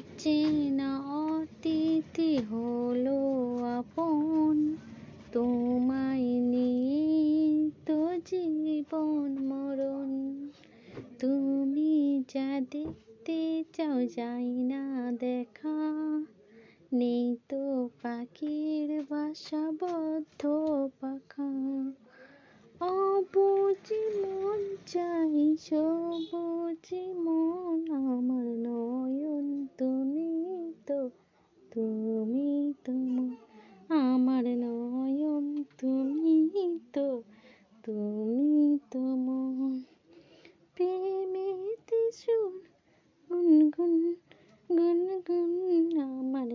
অচেনা অতিথি হলো আপন, তোমায় নিয়ে তো জীবন মরণ। তুমি যা দেখতে চাও যাই না দেখা, নেই তো পাখির বাসা বদ্ধ পাখা। অবুঝি মন চাই সবুজি মন, আমার নয়ন তুমি তো, তুমি তো মন। আমার নয়ন তুমি তো, তুমি তো মন। প্রেমেতে সুর গুনগুন গুনগুন, আমার